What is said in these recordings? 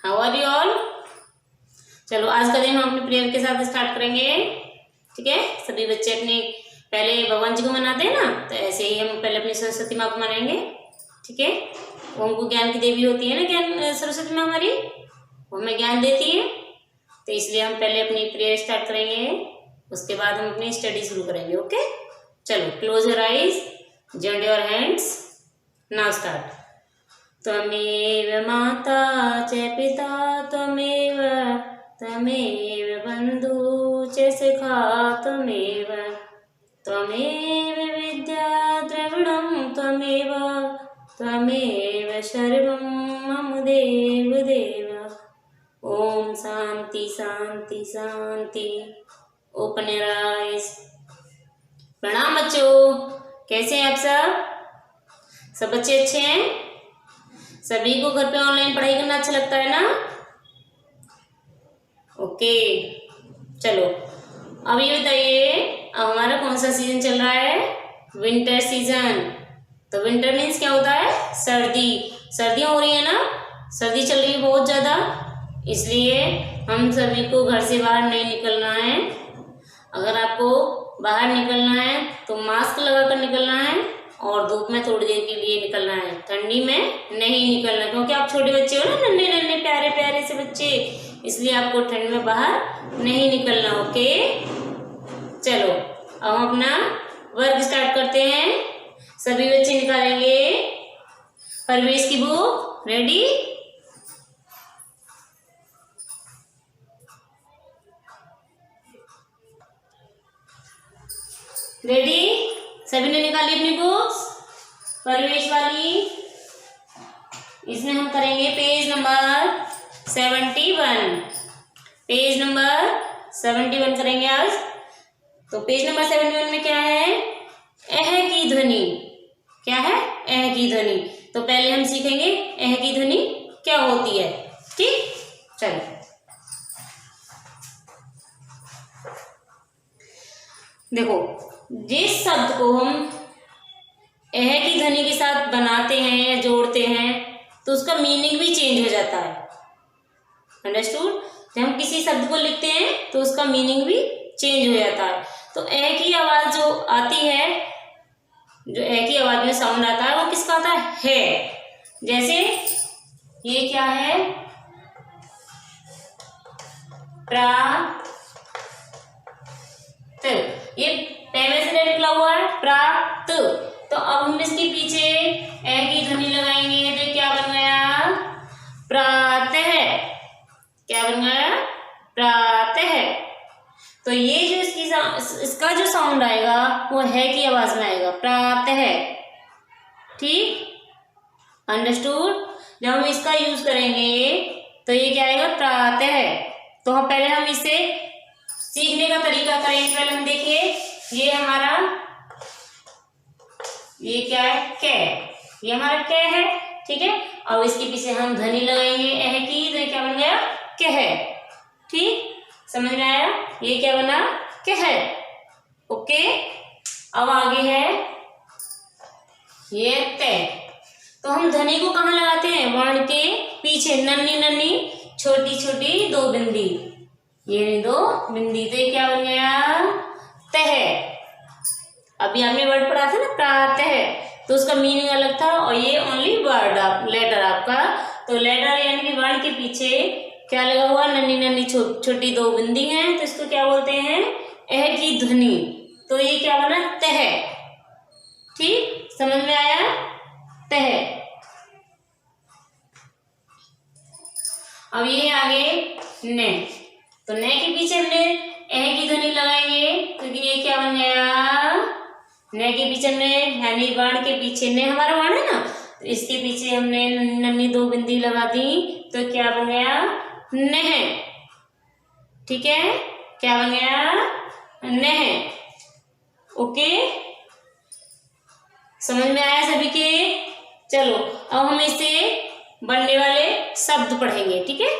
How are you all? चलो आज का दिन हम अपने प्रेयर के साथ स्टार्ट करेंगे। ठीक है, सभी बच्चे अपने पहले भगवान जी को मनाते हैं ना, तो ऐसे ही हम पहले अपनी सरस्वती माँ को मनाएंगे। ठीक है, वो हमको ज्ञान की देवी होती है ना, ज्ञान सरस्वती माँ हमारी, वो हमें ज्ञान देती है। तो इसलिए हम पहले अपनी प्रेयर स्टार्ट करेंगे, उसके बाद हम अपनी स्टडी शुरू करेंगे। ओके, चलो close your eyes, join your hands, now start. त्वमेव माता च पिता त्वमेव त्वमेव बंधु च सखा त्वमेव त्वमेव विद्या द्रविणं त्वमेव त्वमेव सर्वं मम देव देव। ओम शांति शांति शांति। Open your eyes. प्रणाम बच्चों, कैसे हैं आप सब बच्चे अच्छे हैं? सभी को घर पे ऑनलाइन पढ़ाई करना अच्छा लगता है ना? ओके, चलो अब ये बताइए, अब हमारा कौन सा सीजन चल रहा है? Winter season. तो विंटर मीन्स क्या होता है? सर्दी। सर्दियाँ हो रही है ना, सर्दी चल रही है बहुत ज़्यादा, इसलिए हम सभी को घर से बाहर नहीं निकलना है। अगर आपको बाहर निकलना है तो मास्क लगा कर निकलना है और धूप में थोड़ी देर के लिए निकलना है, ठंडी में नहीं निकलना, क्योंकि आप छोटे बच्चे हो ना, नन्हे नन्हे प्यारे प्यारे से बच्चे, इसलिए आपको ठंड में बाहर नहीं निकलना। ओके, चलो अब हम अपना वर्क स्टार्ट करते हैं। सभी बच्चे निकालेंगे परवेश की बुक। रेडी? रेडी? सभी ने निकाली अपनी बुक्स परवेश वाली। इसमें हम करेंगे पेज नंबर 71। पेज नंबर 71 करेंगे आज। तो पेज नंबर 71 में क्या है? एह की ध्वनि। क्या है? एह की ध्वनि। तो पहले हम सीखेंगे एह की ध्वनि क्या होती है। ठीक, चलो देखो, जिस शब्द को हम एह की ध्वनि के साथ बनाते हैं या जोड़ते हैं तो उसका मीनिंग भी चेंज हो जाता है। अंडरस्टूड? जब हम किसी शब्द को लिखते हैं तो उसका मीनिंग भी चेंज हो जाता है। तो ए की आवाज जो आती है, जो ए की आवाज में साउंड आता है वो किसका आता है? जैसे ये क्या है? प्रा, ये पहले से निकला हुआ है प्रात। तो अब हम इसके पीछे ए की ध्वनि लगाएंगे तो क्या बन गया? प्रातः। क्या बन गया? प्रातः। तो ये जो इसका जो साउंड आएगा वो है की आवाज में आएगा, प्रातः। ठीक, अंडरस्टूड? जब हम इसका यूज करेंगे तो ये क्या आएगा? प्रातः। तो हम पहले हम इसे सीखने का तरीका करेंगे। पहले हम देखिए, ये हमारा, ये क्या है? कै। ये हमारा कै है। ठीक है, अब इसके पीछे हम ध्वनि लगाएंगे एह की, तो क्या बन गया? कह। ठीक, समझ में आया? ये क्या बना? कह। ओके, अब आगे है ये तै। तो हम ध्वनि को कहाँ लगाते हैं? वर्ण के पीछे, नन्ही नन्ही छोटी छोटी दो बिंदी, ये दो बिंदी। तो ये क्या बन गया? तह। अभी आपने वर्ड पढ़ा था ना प्रातः, तो उसका मीनिंग अलग था और ये ओनली वर्ड लेटर आपका। तो लेटर यानी कि वर्ण के पीछे क्या लगा हुआ? नन्ही नन्ही छोटी दो बिंदी हैं, तो इसको क्या बोलते हैं? एह की ध्वनि। तो ये क्या बना? तह। ठीक, समझ में आया? तह। अब ये आगे ने। तो ने के पीछे हमने एह की ध्वनि लगाएंगे, क्योंकि ये क्या बन गया? ने के पीछे हमने, यानी वर्ण के पीछे, ने हमारा वर्ण है ना, तो इसके पीछे हमने नन्ही दो बिंदी लगा दी, तो क्या बन गया? नह। ठीक है, क्या बन गया? नह। ओके, समझ में आया सभी के? चलो अब हम इससे बनने वाले शब्द पढ़ेंगे। ठीक है,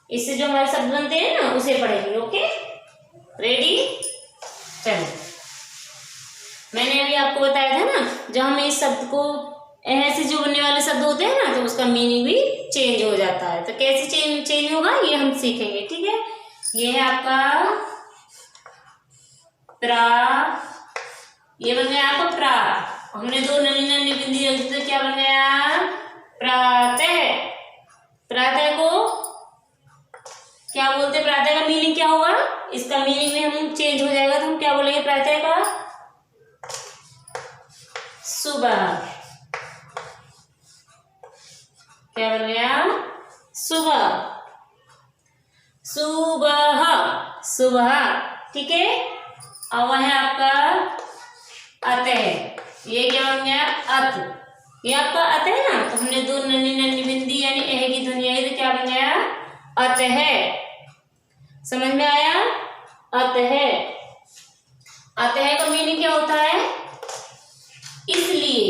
इससे जो हमारे शब्द बनते हैं ना उसे पढ़ेंगे। Okay, ready? चलो, मैंने अभी आपको बताया था ना, जब हम इस शब्द को ऐ से जो बनने वाले शब्द होते हैं ना, तो उसका मीनिंग भी चेंज हो जाता है। तो कैसे चेंज होगा ये हम सीखेंगे, ठीक है। ये है आपका प्रा, ये बन गया आपका प्रा। हमने दो नन्ही नन्ही बिंदी रख दी तो क्या बन गया, प्रातः। प्रातः को क्या बोलते हैं, प्रातः का मीनिंग क्या होगा, इसका मीनिंग में हम चेंज हो जाएगा तो हम क्या बोलेंगे प्रातः का, सुबह। क्या बन गया, सुबह। सुबह, सुबह, ठीक है। अब वह है आपका अतः। ये क्या बन गया, अत। ये आपका अत है ना, तो हमने दो नन्ही नन्ही बिंदी यानी एह की ध्वनि आई तो क्या बन गया, अतः। समझ में आया, अतः। अतः का मीनिंग क्या होता है, इसलिए।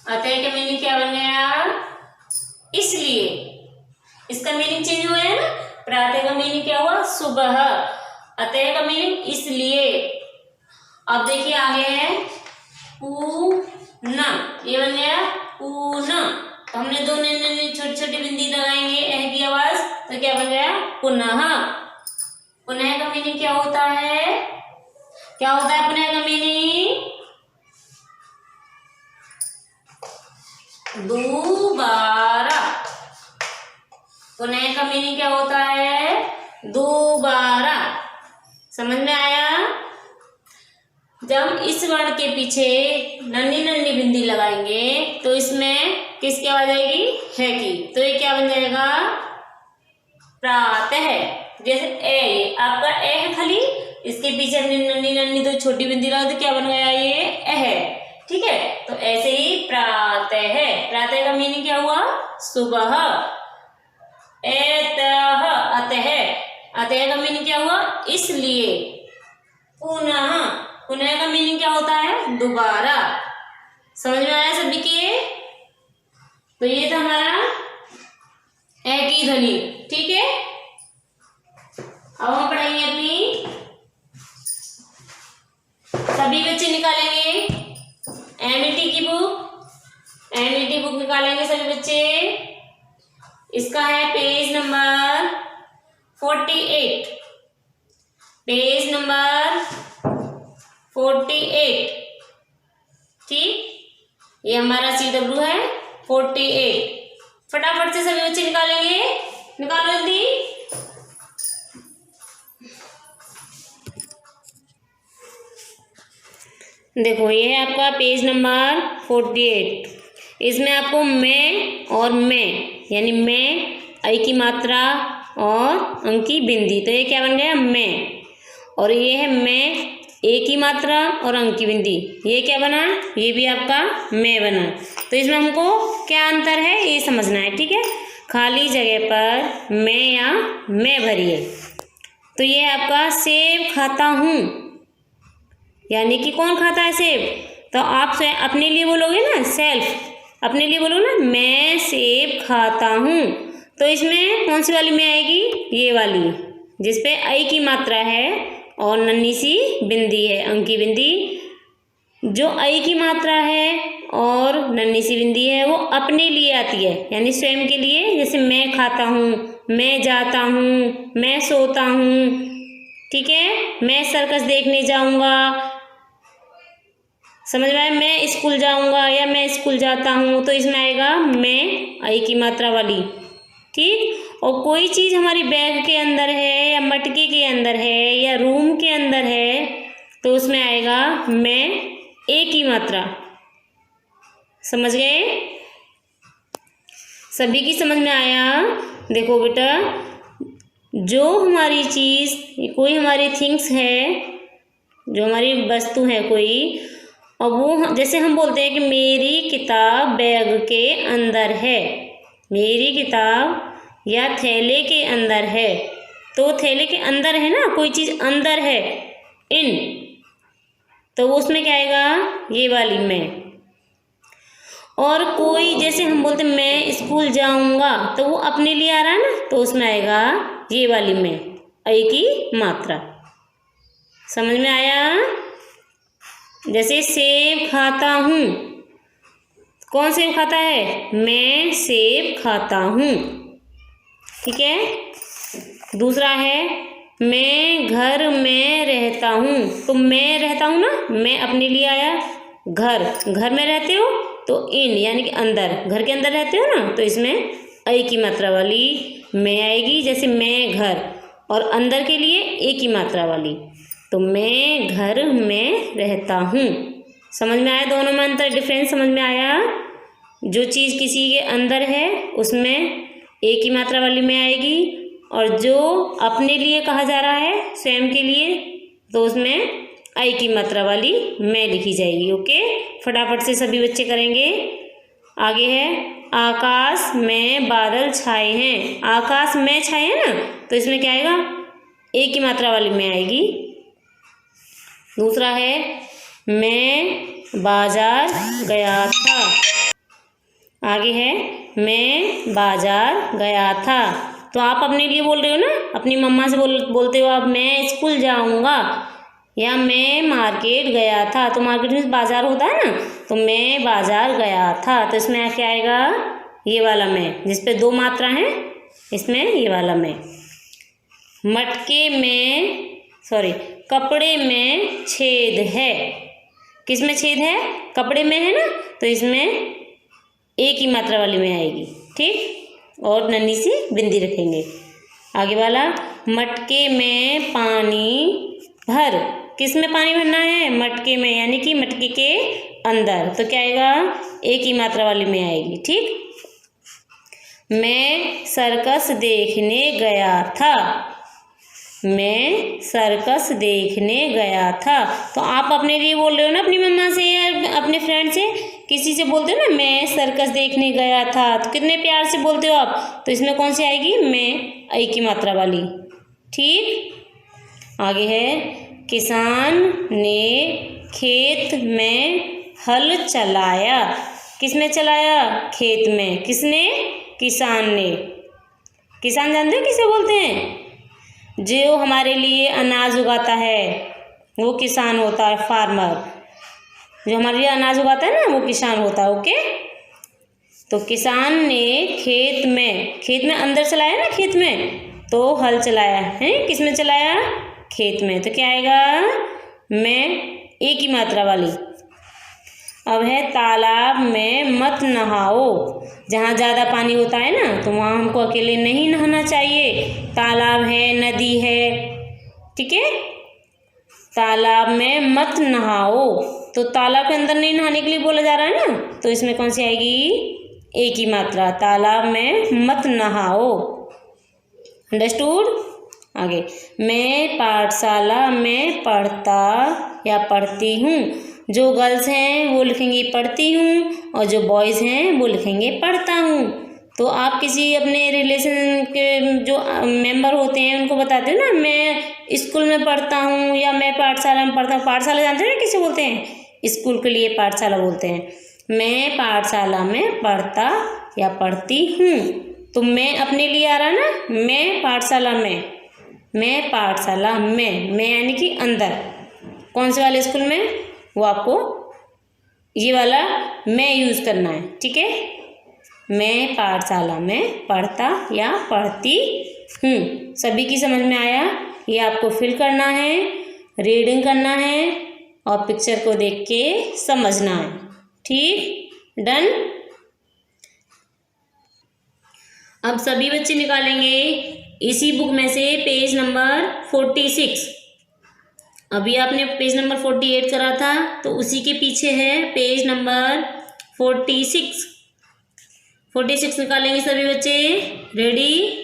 अतः का मीनिंग क्या बन गया, इसलिए। इसका मीनिंग चेंज हुआ है ना, प्रातः का मीनिंग क्या हुआ, सुबह। अतः का मीनिंग इसलिए। अब देखिए आगे है पूना, ये बन गया पूना। तो हमने दो नन्ही छोटी छोटी बिंदी लगाएंगे एह की आवाज तो क्या बन गया, पुनः। पुनः का मीनिंग क्या होता है, क्या होता है पुनः का मीनिंग, दोबारा। पुनः का मीनिंग क्या होता है, दोबारा। समझ में आया। जब हम इस वर्ण के पीछे नन्ही नन्ही बिंदी लगाएंगे तो इसमें किसकी आवाज आएगी, है की। तो ये क्या बन जाएगा, प्रातः। जैसे ए, आपका ए है खाली, इसके पीछे नन्ही नन्ही दो छोटी बिंदी लगा तो क्या बन गया, ये एह। ठीक है, तो ऐसे ही प्रातः है। प्रातः का मीनिंग क्या हुआ, सुबह। एतः, अतः। अतः का मीनिंग क्या हुआ, इसलिए। पुनः, पुनः का मीनिंग क्या होता है, दोबारा। समझ में आया सभी के। तो ये था हमारा ए की ध्वनि, ठीक है। अब हम पढ़ेंगे अपनी, सभी बच्चे निकालेंगे एनईटी की बुक। एनईटी बुक निकालेंगे सभी बच्चे। इसका है पेज नंबर 48, पेज नंबर 48, ठीक। ये हमारा CW है 48। फटाफट से सभी बच्चे निकालेंगे, निकालो जल्दी। देखो ये है आपका पेज नंबर 48। इसमें आपको मैं और मैं यानी मैं, आई की मात्रा और अंक की बिंदी, तो ये क्या बन गया, मैं। और ये है मैं, ए की मात्रा और अंक की बिंदी, ये क्या बना, ये भी आपका मैं बना। तो इसमें हमको क्या अंतर है ये समझना है, ठीक है। खाली जगह पर मैं या मैं भरिए। तो ये आपका सेब खाता हूँ, यानी कि कौन खाता है सेब, तो आप अपने लिए बोलोगे ना, सेल्फ, अपने लिए बोलो ना, मैं सेब खाता हूँ। तो इसमें कौन सी वाली में आएगी, ये वाली, जिसपे आई की मात्रा है और नन्ही सी बिंदी है, अंक की बिंदी। जो आई की मात्रा है और नन्ही सी बिंदी है वो अपने लिए आती है, यानी स्वयं के लिए। जैसे मैं खाता हूँ, मैं जाता हूँ, मैं सोता हूँ, ठीक है। मैं सर्कस देखने जाऊँगा, समझ में आया, मैं स्कूल जाऊँगा या मैं स्कूल जाता हूँ, तो इसमें आएगा मैं, आई की मात्रा वाली, ठीक। और कोई चीज़ हमारी बैग के अंदर है या मटके के अंदर है या रूम के अंदर है तो उसमें आएगा मैं, ए की मात्रा। समझ गए, सभी की समझ में आया। देखो बेटा, जो हमारी चीज़, कोई हमारी थिंग्स है, जो हमारी वस्तु है कोई, और वो जैसे हम बोलते हैं कि मेरी किताब बैग के अंदर है, मेरी किताब या थैले के अंदर है, तो थैले के अंदर है ना, कोई चीज़ अंदर है, इन, तो उसमें क्या आएगा, ये वाली मैं। और कोई जैसे हम बोलते हैं मैं स्कूल जाऊंगा, तो वो अपने लिए आ रहा है ना, तो उसमें आएगा ये वाली मैं, आई की मात्रा। समझ में आया, जैसे सेब खाता हूँ, कौन सेब खाता है? मैं सेब खाता हूँ। ठीक है। दूसरा है मैं घर में रहता हूँ, तो मैं रहता हूँ ना, मैं अपने लिए आया। घर में रहते हो तो इन यानी कि अंदर, घर के अंदर रहते हो ना, तो इसमें ऐ की मात्रा वाली मैं आएगी। जैसे मैं घर, और अंदर के लिए ए की मात्रा वाली, तो मैं घर में रहता हूँ। समझ में आया? दोनों में अंतर, डिफरेंस समझ में आया? जो चीज़ किसी के अंदर है उसमें ए की मात्रा वाली में आएगी, और जो अपने लिए कहा जा रहा है, स्वयं के लिए, तो उसमें आई की मात्रा वाली मैं लिखी जाएगी। ओके, फटाफट से सभी बच्चे करेंगे। आगे है आकाश में बादल छाए हैं। आकाश में छाए हैं ना, तो इसमें क्या आएगा? ए की मात्रा वाली में आएगी। दूसरा है मैं बाजार गया था। आगे है मैं बाजार गया था, तो आप अपने लिए बोल रहे हो ना, अपनी मम्मा से बोलते हो आप, मैं स्कूल जाऊंगा, या मैं मार्केट गया था। तो मार्केट में बाजार होता है ना, तो मैं बाजार गया था, तो इसमें क्या आएगा? ये वाला मैं, जिस पे दो मात्रा है, इसमें ये वाला मैं। मटके में कपड़े में छेद है। किस में छेद है? कपड़े में है ना, तो इसमें ए की मात्रा वाली में आएगी। ठीक, और नन्ही सी बिंदी रखेंगे। आगे वाला मटके में पानी भर। किस में पानी भरना है? मटके में, यानी कि मटके के अंदर, तो क्या आएगा? ए की मात्रा वाली में आएगी। ठीक, मैं सर्कस देखने गया था। मैं सर्कस देखने गया था, तो आप अपने लिए बोल रहे हो ना, अपनी मम्मा से या अपने फ्रेंड से, किसी से बोलते हो ना, मैं सर्कस देखने गया था, तो कितने प्यार से बोलते हो आप, तो इसमें कौन सी आएगी? मैं, आई की मात्रा वाली। ठीक, आगे है किसान ने खेत में हल चलाया। किस में चलाया? खेत में। किसने? किसान ने। किसान जानते हो किसे बोलते हैं? जो हमारे लिए अनाज उगाता है वो किसान होता है, फार्मर। जो हमारे लिए अनाज उगाता है ना, वो किसान होता है। ओके, तो किसान ने खेत में अंदर चलाया ना, खेत में, तो हल चलाया है। किस में चलाया? खेत में, तो क्या आएगा? मैं, ए की मात्रा वाली। अब है तालाब में मत नहाओ। जहाँ ज़्यादा पानी होता है ना, तो वहाँ हमको अकेले नहीं नहाना चाहिए। तालाब है, नदी है, ठीक है, तालाब में मत नहाओ, तो तालाब के अंदर नहीं नहाने के लिए बोला जा रहा है ना, तो इसमें कौन सी आएगी? ए की मात्रा। तालाब में मत नहाओ। अंडरस्टूड? आगे मैं पाठशाला में पढ़ता या पढ़ती हूँ। जो गर्ल्स हैं वो लिखेंगी पढ़ती हूँ, और जो बॉयज़ हैं वो लिखेंगे पढ़ता हूँ। तो आप किसी अपने रिलेशन के जो मेंबर होते हैं उनको बताते हो ना, मैं स्कूल में पढ़ता हूँ या मैं पाठशाला में पढ़ता हूँ। पाठशाला जानते हैं ना किसे बोलते हैं? स्कूल के लिए पाठशाला बोलते हैं। मैं पाठशाला में पढ़ता या पढ़ती हूँ, तो मैं अपने लिए आ रहा ना, मैं पाठशाला में, मैं पाठशाला में, मैं यानी कि अंदर। कौन से वाले स्कूल में? वो आपको ये वाला मैं यूज़ करना है। ठीक है, मैं पाठशाला में पढ़ता या पढ़ती हूँ। सभी की समझ में आया? ये आपको फिल करना है, रीडिंग करना है, और पिक्चर को देख के समझना है। ठीक, डन। अब सभी बच्चे निकालेंगे इसी बुक में से पेज नंबर 46। अभी आपने पेज नंबर 48 करा था, तो उसी के पीछे है पेज नंबर 46। 46 निकालेंगे सभी बच्चे। रेडी?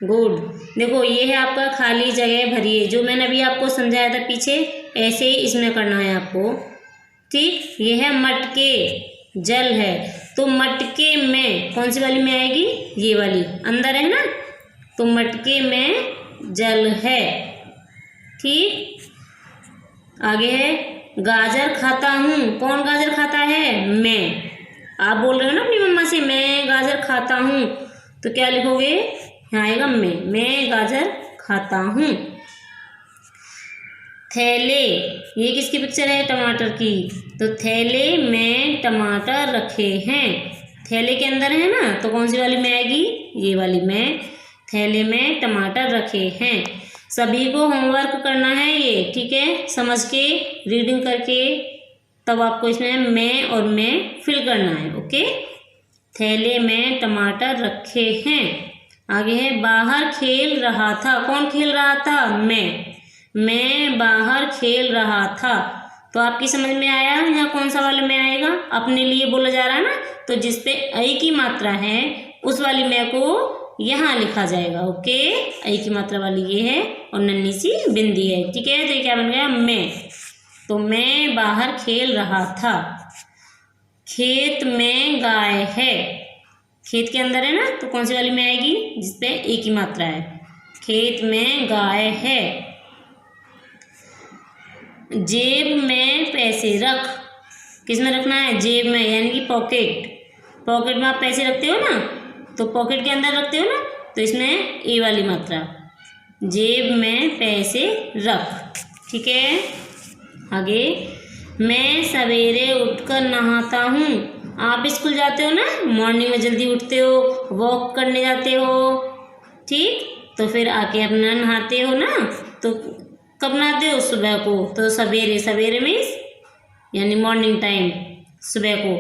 गुड। देखो ये है आपका खाली जगह भरिए, जो मैंने अभी आपको समझाया था पीछे, ऐसे ही इसमें करना है आपको। ठीक, ये है मटके, जल है, तो मटके में कौन सी वाली में आएगी? ये वाली, अंदर है ना, तो मटके में जल है। ठीक, आगे है गाजर खाता हूँ। कौन गाजर खाता है? मैं। आप बोल रहे हो ना अपनी मम्मा से, मैं गाजर खाता हूँ, तो क्या लिखोगे? यहाँ आएगा मैं गाजर खाता हूँ। थैले, ये किसकी पिक्चर है? टमाटर की। तो थैले में टमाटर रखे हैं, थैले के अंदर है ना, तो कौन सी वाली में आएगी? ये वाली में। थैले में टमाटर रखे हैं। सभी को होमवर्क करना है ये, ठीक है, समझ के रीडिंग करके, तब आपको इसमें मैं और मैं फिल करना है। ओके, थैले में टमाटर रखे हैं। आगे है बाहर खेल रहा था। कौन खेल रहा था? मैं बाहर खेल रहा था। तो आपकी समझ में आया यहाँ कौन सा वाला मैं आएगा? अपने लिए बोला जा रहा है ना, तो जिसपे ऐ की मात्रा है उस वाली मैं को यहाँ लिखा जाएगा। ओके, ऐ की मात्रा वाली ये है और नन्ही सी बिंदी है, ठीक है। तो ये क्या बन गया? मैं। तो मैं बाहर खेल रहा था। खेत में गाय है, खेत के अंदर है ना, तो कौन सी वाली में आएगी? जिसपे ए की मात्रा है। खेत में गाय है। जेब में पैसे रख। किस में रखना है? जेब में, यानी कि पॉकेट। पॉकेट में आप पैसे रखते हो ना, तो पॉकेट के अंदर रखते हो ना, तो इसमें ए वाली मात्रा। जेब में पैसे रख, ठीक है। आगे, मैं सवेरे उठकर नहाता हूँ। आप स्कूल जाते हो ना, मॉर्निंग में जल्दी उठते हो, वॉक करने जाते हो, ठीक, तो फिर आके अपना नहाते हो ना, तो कब नहाते हो? सुबह को। तो सवेरे, सवेरे मीन्स यानी मॉर्निंग टाइम, सुबह को।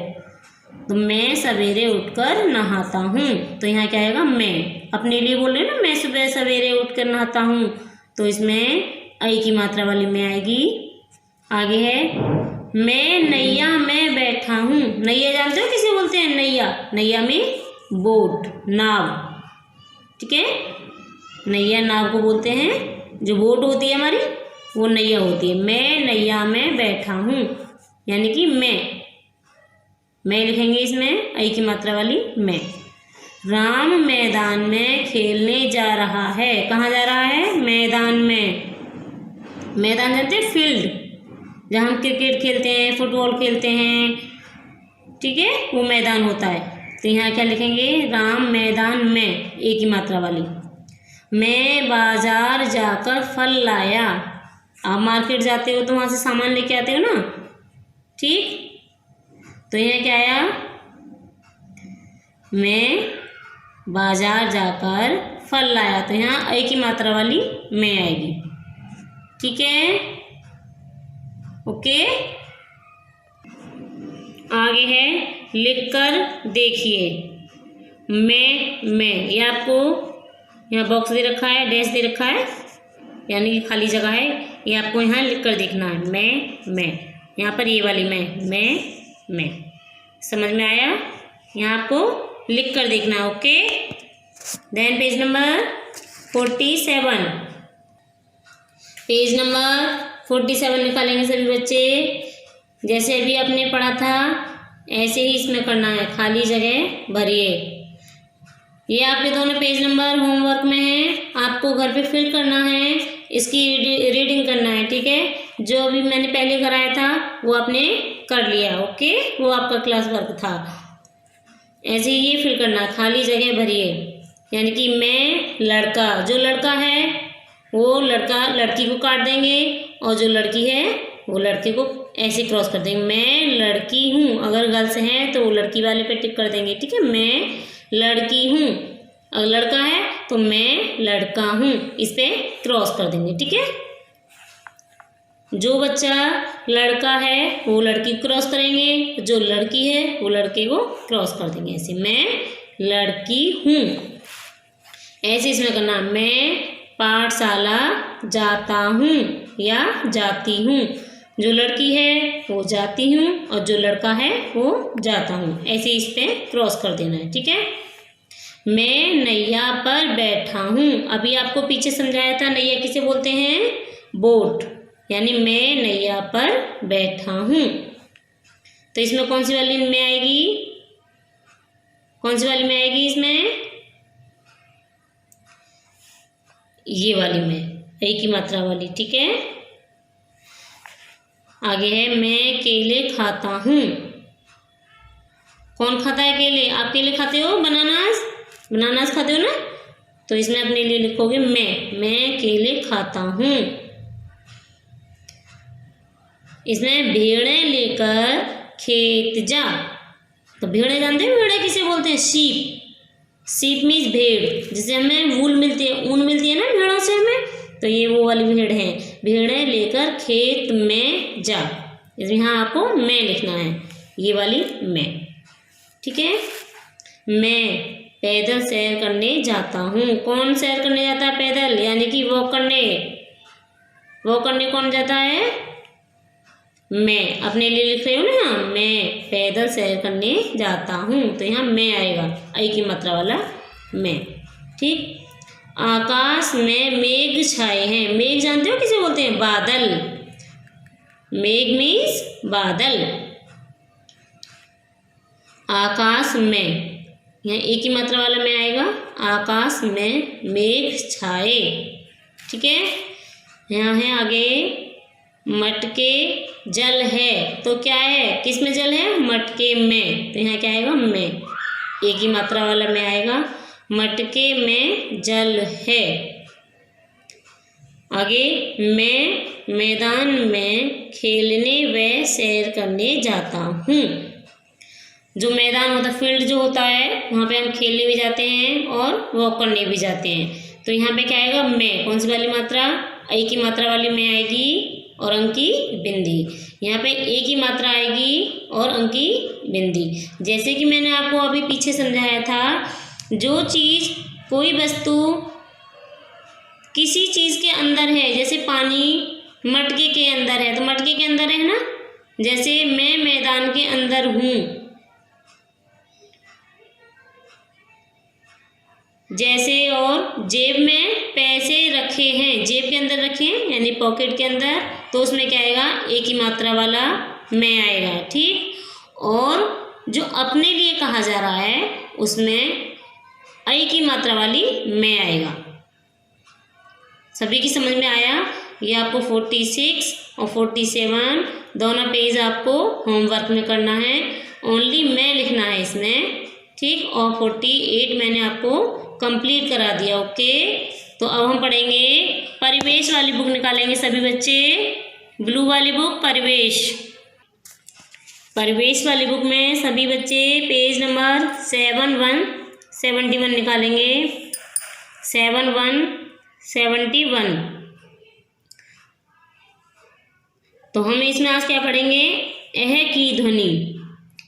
तो मैं सवेरे उठकर नहाता हूँ, तो यहाँ क्या आएगा? मैं। अपने लिए बोल रहे हो ना, मैं सुबह सवेरे उठकर नहाता हूँ, तो इसमें ऐ की मात्रा वाली में आएगी। आगे है मैं नैया में बैठा हूँ। नैया जानते हो किसे बोलते हैं? नैया, नैया में बोट, नाव, ठीक है। नैया नाव को बोलते हैं, जो बोट होती है हमारी वो नैया होती है। मैं नैया में बैठा हूँ, यानी कि मैं लिखेंगे इसमें ऐ की मात्रा वाली मैं। राम मैदान में खेलने जा रहा है। कहाँ जा रहा है? मैदान में। मैदान जानते हैं? फील्ड, जहाँ हम क्रिकेट खेलते हैं, फुटबॉल खेलते हैं, ठीक है, वो मैदान होता है। तो यहाँ क्या लिखेंगे? राम मैदान में, ए की मात्रा वाली। मैं बाजार जाकर फल लाया। आप मार्केट जाते हो तो वहाँ से सामान लेके आते हो ना, ठीक, तो यहाँ क्या आया? मैं बाजार जाकर फल लाया, तो यहाँ ऐ की मात्रा वाली मैं आएगी, ठीक है। ओके, आगे है लिखकर देखिए। मैं, ये आपको यहाँ बॉक्स दे रखा है, डैश दे रखा है, यानी कि खाली जगह है, ये आपको यहाँ लिख कर देखना है। मैं, यहाँ पर ये वाली मैं। समझ में आया? यहाँ आपको लिख कर देखना है। Okay, then page number 47। Page number 47 निकालेंगे सभी बच्चे। जैसे अभी आपने पढ़ा था ऐसे ही इसमें करना है, खाली जगह भरिए। ये आपके दोनों पेज नंबर होमवर्क में है, आपको घर पे फिल करना है, इसकी रीडिंग करना है, ठीक है। जो अभी मैंने पहले कराया था वो आपने कर लिया, ओके, वो आपका क्लास वर्क था। ऐसे ही ये फिल करना, खाली जगह भरिए, यानी कि मैं लड़का, जो लड़का है वो लड़का लड़की को काट देंगे, और जो लड़की है वो लड़के को ऐसे क्रॉस कर देंगे। मैं लड़की हूँ, अगर गर्ल्स हैं तो वो लड़की वाले पे टिक कर देंगे, ठीक है। मैं लड़की हूँ, अगर लड़का है तो मैं लड़का हूँ, इस पे क्रॉस कर देंगे, ठीक है। जो बच्चा लड़का है वो लड़की को क्रॉस करेंगे, जो लड़की है वो लड़के को क्रॉस कर देंगे, ऐसे मैं लड़की हूँ। ऐसे इसमें करना, मैं पाठशाला जाता हूँ या जाती हूँ। जो लड़की है वो जाती हूँ और जो लड़का है वो जाता हूँ, ऐसे इस पे क्रॉस कर देना है, ठीक है। मैं नैया पर बैठा हूँ, अभी आपको पीछे समझाया था, नैया किसे बोलते हैं? बोट, यानी मैं नैया पर बैठा हूँ। तो इसमें कौन सी वाली में आएगी? कौन सी वाली में आएगी इसमें? ये वाली में, ए की मात्रा वाली, ठीक है। आगे है मैं केले खाता हूँ। कौन खाता है केले? आप केले खाते हो? बनानास खाते हो ना, तो इसमें अपने लिए लिखोगे मैं केले खाता हूँ। इसमें भेड़ें लेकर खेत जा। तो भेड़ें जानते हैं, भेड़ें किसे बोलते हैं? शीप। शीप मीन्स भेड़, जिसे हमें वूल मिलती है, ऊन मिलती है ना भेड़ों से हमें, तो ये वो वाली भेड़ है। भेड़ें लेकर खेत में जा, इसमें यहाँ आपको मैं लिखना है, ये वाली मैं। ठीक है। मैं पैदल सैर करने जाता हूँ। कौन सैर करने जाता है पैदल? यानी कि वॉक करने। वॉक करने कौन जाता है? मैं। अपने लिए लिख रही हूँ ना, मैं पैदल सैर करने जाता हूँ, तो यहाँ मैं आएगा, आई की मात्रा वाला मैं। ठीक। आकाश में मेघ छाए हैं। मेघ जानते हो किसे बोलते हैं? बादल। मेघ मीन्स बादल। आकाश में, यहाँ एक ही मात्रा वाला में आएगा। आकाश में मेघ छाए। ठीक है। यहाँ है आगे, मटके जल है, तो क्या है? किस में जल है? मटके में, तो यहाँ क्या आएगा? में। एक ही मात्रा वाला में आएगा। मटके में जल है। आगे, मैं मैदान में खेलने व सैर करने जाता हूँ। जो मैदान होता है, फील्ड जो होता है, वहाँ पे हम खेलने भी जाते हैं और वॉक करने भी जाते हैं। तो यहाँ पे क्या आएगा? मैं। कौन सी वाली मात्रा? आई की मात्रा वाली में आएगी और अंक की बिंदी। यहाँ पे एक ही मात्रा आएगी और अंक की बिंदी। जैसे कि मैंने आपको अभी पीछे समझाया था, जो चीज़, कोई वस्तु किसी चीज़ के अंदर है, जैसे पानी मटके के अंदर है, तो मटके के अंदर है ना। जैसे मैं मैदान के अंदर हूँ, जैसे, और जेब में पैसे रखे हैं, जेब के अंदर रखे हैं यानी पॉकेट के अंदर, तो उसमें क्या आएगा? एक ही मात्रा वाला मैं आएगा। ठीक। और जो अपने लिए कहा जा रहा है, उसमें आई की मात्रा वाली मैं आएगा। सभी की समझ में आया? ये आपको 46 और 47 दोनों पेज आपको होमवर्क में करना है। ओनली मैं लिखना है इसमें। ठीक। और 48 मैंने आपको कंप्लीट करा दिया। ओके। तो अब हम पढ़ेंगे, परिवेश वाली बुक निकालेंगे सभी बच्चे। ब्लू वाली बुक परिवेश। परिवेश वाली बुक में सभी बच्चे पेज नंबर 71 निकालेंगे। 71 तो हम इसमें आज क्या पढ़ेंगे? एह की ध्वनि।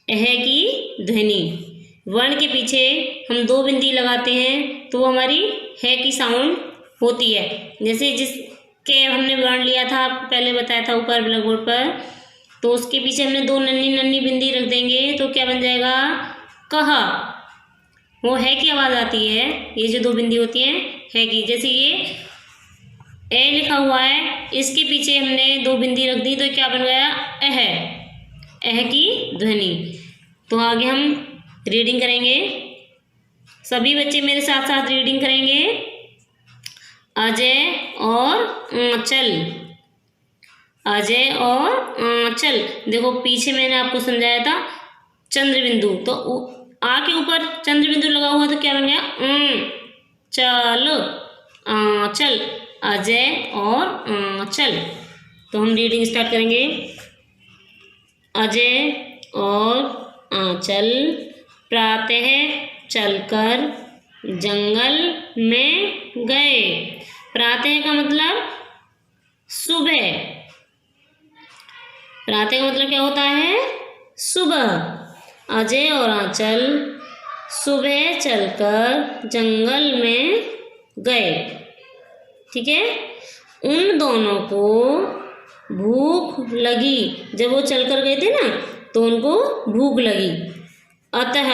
एह की ध्वनि, वर्ण के पीछे हम 2 बिंदी लगाते हैं तो वो हमारी है की साउंड होती है। जैसे जिसके हमने वर्ण लिया था, आपको पहले बताया था ऊपर ब्लैक बोर्ड पर, तो उसके पीछे हमने 2 नन्ही नन्ही बिंदी रख देंगे तो क्या बन जाएगा? कहा। वो है की आवाज़ आती है, ये जो 2 बिंदी होती हैं है की। जैसे ये ए लिखा हुआ है, इसके पीछे हमने 2 बिंदी रख दी तो क्या बन गया? एह। एह की ध्वनि। तो आगे हम रीडिंग करेंगे। सभी बच्चे मेरे साथ साथ रीडिंग करेंगे। अजय और आंचल। अजय और आंचल। देखो पीछे मैंने आपको समझाया था चंद्र बिंदु, तो आ के ऊपर चंद्र बिंदु लगा हुआ तो क्या बन गया? चल, आंचल। अजय और आंचल। तो हम रीडिंग स्टार्ट करेंगे। अजय और आंचल प्रातः चलकर जंगल में गए। प्रातः का मतलब सुबह। प्रातः का मतलब क्या होता है? सुबह। अजय और आंचल सुबह चलकर जंगल में गए। ठीक है। उन दोनों को भूख लगी। जब वो चलकर गए थे ना तो उनको भूख लगी। अतः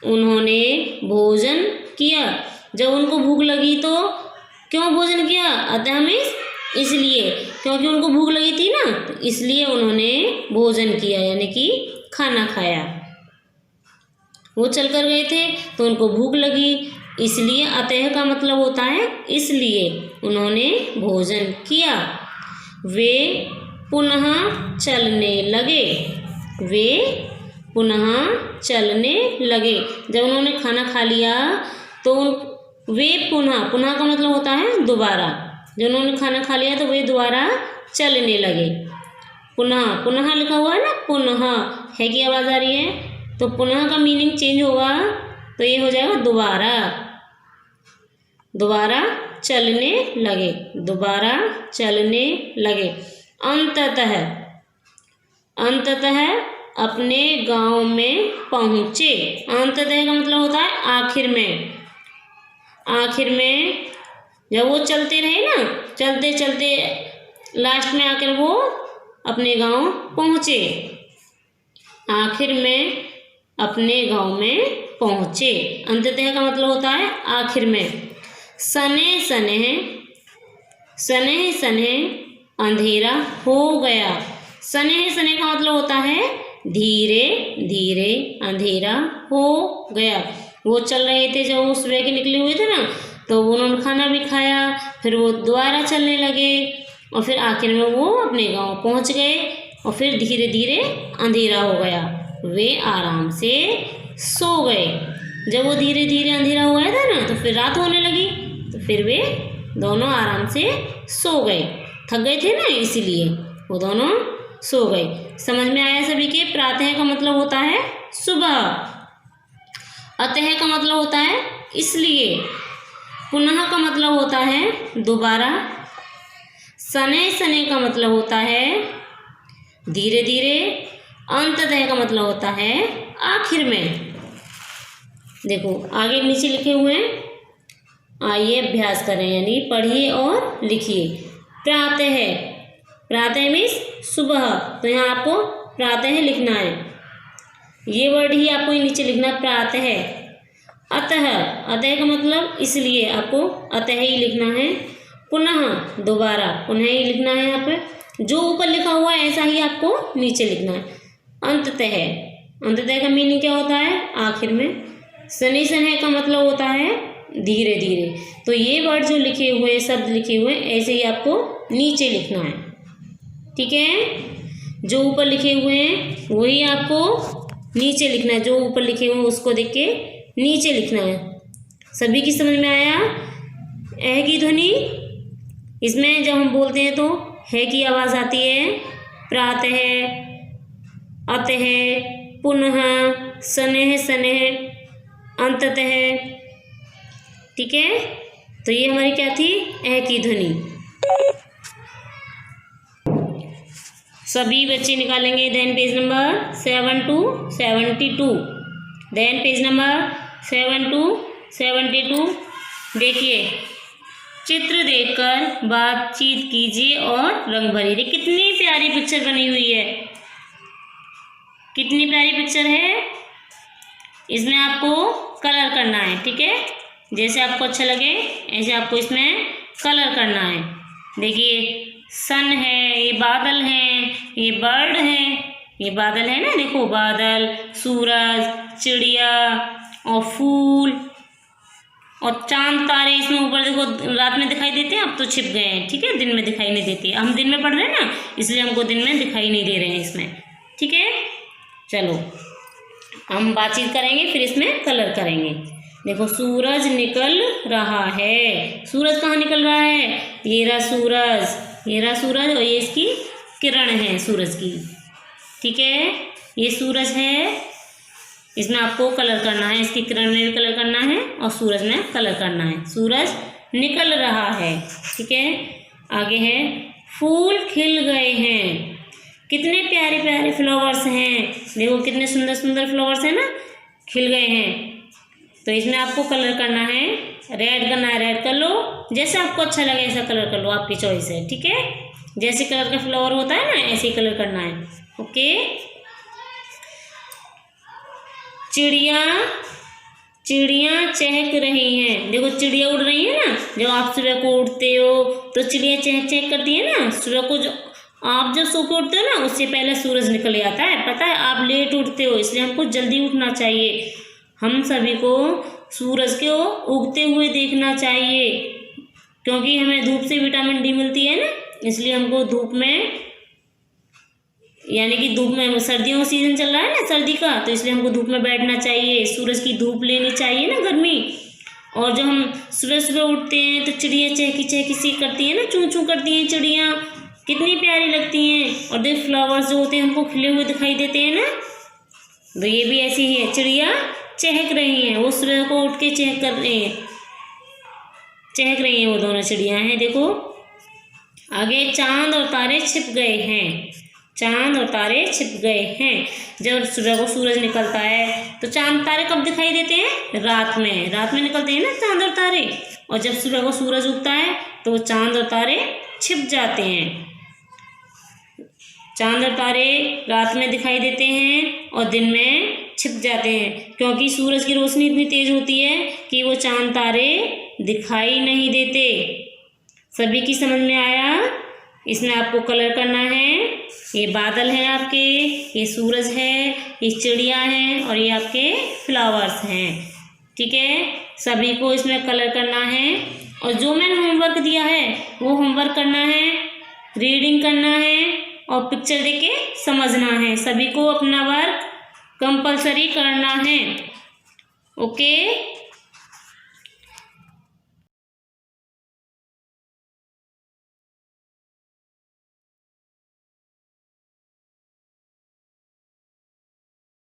उन्होंने भोजन किया। जब उनको भूख लगी तो क्यों भोजन किया? अतः में इसलिए, क्योंकि उनको भूख लगी थी ना, तो इसलिए उन्होंने भोजन किया यानी कि खाना खाया। वो चलकर गए थे तो उनको भूख लगी, इसलिए अतः का मतलब होता है इसलिए उन्होंने भोजन किया। वे पुनः चलने लगे। वे पुनः चलने लगे। जब उन्होंने खाना खा लिया तो वे पुनः का मतलब होता है दोबारा। जब उन्होंने खाना खा लिया तो वे दोबारा चलने लगे। पुनः, पुनः लिखा हुआ है ना, पुनः है की आवाज़ आ रही है, तो पुनः का मीनिंग चेंज होगा, तो ये हो जाएगा दोबारा। दोबारा चलने लगे, दोबारा चलने लगे। अंततः, अंततः अपने गांव में पहुँचे। अंततः का मतलब होता है आखिर में। आखिर में जब वो चलते रहे ना, चलते चलते लास्ट में आकर वो अपने गांव पहुँचे। आखिर में अपने गांव में पहुँचे। अंततः का मतलब होता है आखिर में। सने सने, सने सने अंधेरा हो गया। सने सने का मतलब होता है धीरे धीरे अंधेरा हो गया। वो चल रहे थे, जब वो सुबह के निकले हुए थे ना, तो उन्होंने खाना भी खाया, फिर वो दोबारा चलने लगे और फिर आखिर में वो अपने गांव पहुंच गए और फिर धीरे धीरे अंधेरा हो गया। वे आराम से सो गए। जब वो धीरे धीरे अंधेरा हो गया था ना, तो फिर रात होने लगी, तो फिर वे दोनों आराम से सो गए। थक गए थे ना, इसीलिए वो दोनों सो गए। समझ में आया सभी के? प्रातः का मतलब होता है सुबह, अतः का मतलब होता है इसलिए, पुनः का मतलब होता है दोबारा, सने सने का मतलब होता है धीरे धीरे, अंततः का मतलब होता है आखिर में। देखो आगे नीचे लिखे हुए हैं, आइए अभ्यास करें, यानी पढ़िए और लिखिए। प्रातः, प्रातः मीन्स सुबह, तो यहाँ आपको प्रातः लिखना है। ये वर्ड ही आपको नीचे लिखना है, प्रातः। अतः, अतः का मतलब इसलिए, आपको अतः ही लिखना है। पुनः, दोबारा, पुनः ही लिखना है। यहाँ पे जो ऊपर लिखा हुआ है ऐसा ही आपको नीचे लिखना है। अंततः, अंततः का मीनिंग क्या होता है? आखिर में। सने सने का मतलब होता है धीरे धीरे। तो ये वर्ड जो लिखे हुए, शब्द लिखे हुए, ऐसे ही आपको नीचे लिखना है, ठीक है? जो ऊपर लिखे हुए हैं वही आपको नीचे लिखना है। जो ऊपर लिखे हुए हैं उसको देख के नीचे लिखना है। सभी की समझ में आया? ए की ध्वनि, इसमें जब हम बोलते हैं तो है की आवाज़ आती है। प्रातः, अतः, पुनः, सनेह सनेह, अंततः, ठीक है? तो ये हमारी क्या थी? ए की ध्वनि। सभी बच्चे निकालेंगे then page number 7 to 72। Then page number 7 to 72। देखिए, चित्र देखकर बातचीत कीजिए और रंग भरिए। कितनी प्यारी पिक्चर बनी हुई है, कितनी प्यारी पिक्चर है। इसमें आपको कलर करना है, ठीक है? जैसे आपको अच्छा लगे ऐसे आपको इसमें कलर करना है। देखिए, सन है, ये बादल हैं, ये बर्ड है, ये बादल है ना, देखो बादल, सूरज, चिड़िया और फूल और चांद तारे। इसमें ऊपर देखो रात में दिखाई देते हैं, अब तो छिप गए हैं, ठीक है? दिन में दिखाई नहीं देती। हम दिन में पढ़ रहे हैं ना, इसलिए हमको दिन में दिखाई नहीं दे रहे हैं इसमें, ठीक है? चलो हम बातचीत करेंगे, फिर इसमें कलर करेंगे। देखो, सूरज निकल रहा है। सूरज कहाँ निकल रहा है? ये रहा सूरज, ये रहा सूरज, और ये इसकी किरण है सूरज की, ठीक है? ये सूरज है, इसमें आपको कलर करना है, इसकी किरण में भी कलर करना है और सूरज में कलर करना है। सूरज निकल रहा है, ठीक है? आगे है, फूल खिल गए हैं। कितने प्यारे प्यारे फ्लावर्स हैं, देखो कितने सुंदर सुंदर फ्लावर्स हैं ना, खिल गए हैं। तो इसमें आपको कलर करना है, रेड करना है, रेड कर लो, जैसे आपको अच्छा लगे ऐसा कलर कर लो, आपकी चॉइस है, ठीक है? जैसे कलर का फ्लावर होता है ना, ऐसे ही कलर करना है, ओके? चिड़िया, चिड़िया चहक रही हैं। देखो चिड़िया उड़ रही है ना, जब आप सुबह को उठते हो तो चिड़िया चहक चहक करती है ना। सुबह को जो आप जब सो के उठते हो ना, उससे पहले सूरज निकल आता है, पता है? आप लेट उठते हो, इसलिए हमको जल्दी उठना चाहिए। हम सभी को सूरज को उगते हुए देखना चाहिए, क्योंकि हमें धूप से विटामिन डी मिलती है ना, इसलिए हमको धूप में, यानी कि धूप में, सर्दियों का सीजन चल रहा है ना, सर्दी का, तो इसलिए हमको धूप में बैठना चाहिए, सूरज की धूप लेनी चाहिए ना, गर्मी। और जब हम सुबह सुबह उठते हैं तो चिड़िया चहकी चहकी सी करती है ना, चूं चूं करती हैं चिड़िया, कितनी प्यारी लगती हैं। और देख फ्लावर्स जो होते हैं हमको खिले हुए दिखाई देते हैं ना, तो ये भी ऐसी ही है। चिड़िया चहक रही हैं, वो सुबह को उठ के चहक कर रही हैं, चहक रही हैं वो दोनों चिड़िया हैं। देखो आगे, चांद और तारे छिप गए हैं, चांद और तारे छिप गए हैं। जब सुबह को सूरज निकलता है तो चांद तारे कब दिखाई देते हैं? रात में, रात में निकलते हैं ना चांद और तारे। और जब सुबह को सूरज उगता है तो वो चांद और तारे छिप जाते हैं। चांद और तारे रात में दिखाई देते हैं और दिन में छिप जाते हैं, क्योंकि सूरज की रोशनी इतनी तेज होती है कि वो चांद तारे दिखाई नहीं देते। सभी की समझ में आया? इसमें आपको कलर करना है। ये बादल है आपके, ये सूरज है, ये चिड़िया है और ये आपके फ्लावर्स हैं। ठीक है, सभी को इसमें कलर करना है। और जो मैंने होमवर्क दिया है वो होमवर्क करना है, रीडिंग करना है और पिक्चर देख के समझना है। सभी को अपना वर्क कंपलसरी करना है। ओके।